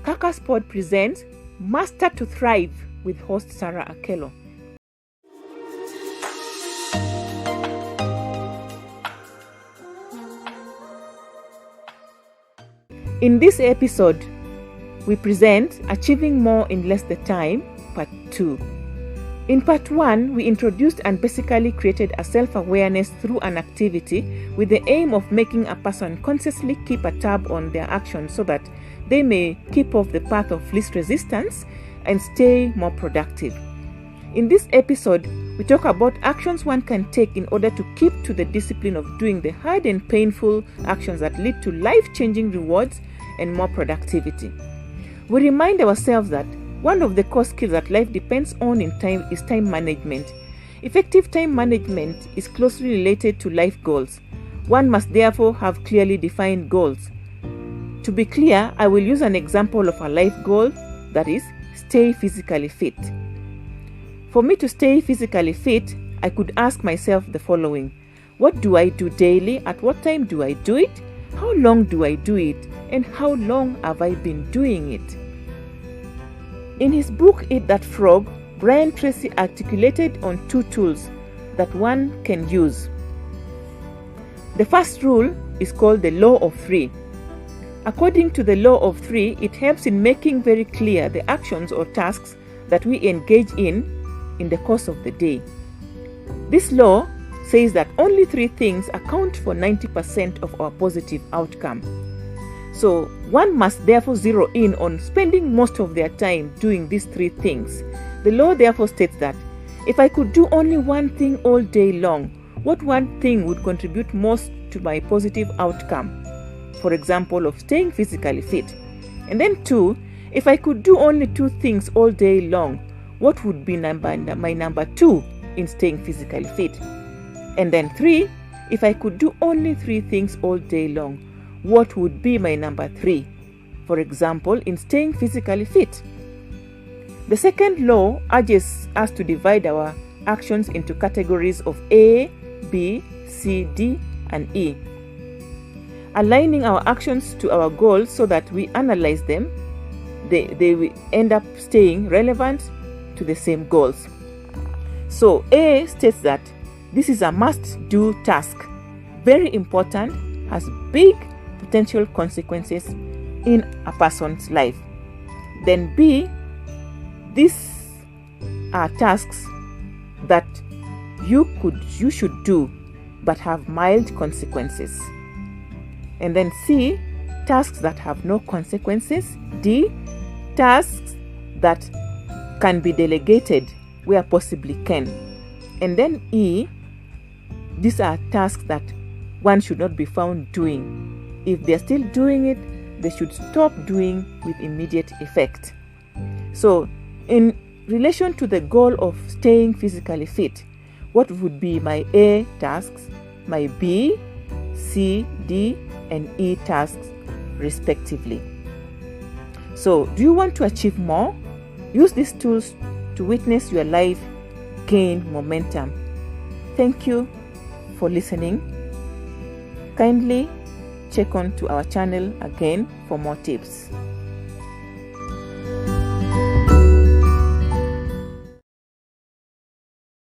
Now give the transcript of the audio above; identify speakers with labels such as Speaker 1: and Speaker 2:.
Speaker 1: Kakasport presents Master to Thrive with host Sarah Akello. In this episode, we present Achieving More in Less the Time, Part 2. In Part 1, we introduced and basically created a self-awareness through an activity with the aim of making a person consciously keep a tab on their actions so that they may keep off the path of least resistance and stay more productive. In this episode, we talk about actions one can take in order to keep to the discipline of doing the hard and painful actions that lead to life-changing rewards and more productivity. We remind ourselves that one of the core skills that life depends on in time is time management. Effective time management is closely related to life goals. One must therefore have clearly defined goals. To be clear, I will use an example of a life goal, that is, stay physically fit. For me to stay physically fit, I could ask myself the following: what do I do daily? At what time do I do it? How long do I do it? And how long have I been doing it? In his book, Eat That Frog, Brian Tracy articulated on two tools that one can use. The first rule is called the Law of Three. According to the Law of Three, it helps in making very clear the actions or tasks that we engage in the course of the day. This law says that only three things account for 90% of our positive outcome. So one must therefore zero in on spending most of their time doing these three things. The law therefore states that if I could do only one thing all day long, what one thing would contribute most to my positive outcome? For example, of staying physically fit. And then 2, if I could do only 2 things all day long, what would be my number 2 in staying physically fit? And then 3, if I could do only 3 things all day long, what would be my number 3, for example, in staying physically fit? The second law urges us to divide our actions into categories of A, B, C, D, and E, aligning our actions to our goals so that we analyze them, they will end up staying relevant to the same goals. So A states that this is a must-do task, very important, has big potential consequences in a person's life. Then B, these are tasks that you should do but have mild consequences. And then C, tasks that have no consequences. D, tasks that can be delegated where possibly can. And then E, these are tasks that one should not be found doing. If they're still doing it, they should stop doing with immediate effect. So, in relation to the goal of staying physically fit, what would be my A tasks, my B, C, D, and E tasks, respectively? So, do you want to achieve more? Use these tools to witness your life gain momentum. Thank you for listening. Kindly check on to our channel again for more tips.